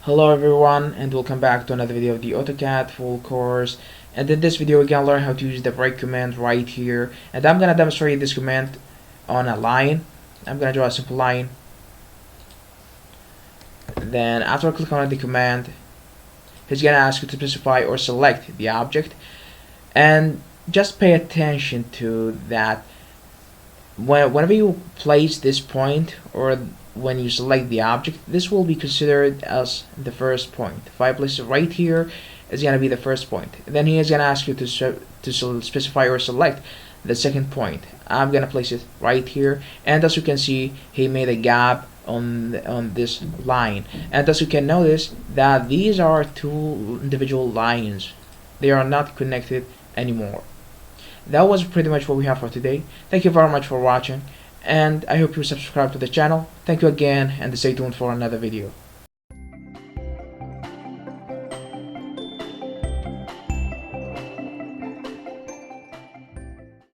Hello everyone, and welcome back to another video of the AutoCAD full course. And in this video we're gonna learn how to use the break command right here, and I'm gonna demonstrate this command on a line. I'm gonna draw a simple line. Then after I click on the command, he's gonna ask you to specify or select the object, and just pay attention to that. Whenever you place this point or when you select the object, this will be considered as the first point. If I place it right here, it's gonna be the first point. Then he is gonna ask you to specify or select the second point. I'm gonna place it right here, and as you can see, he made a gap on this line. And as you can notice, that these are two individual lines. They are not connected anymore. That was pretty much what we have for today. Thank you very much for watching, and I hope you subscribe to the channel. Thank you again, and stay tuned for another video.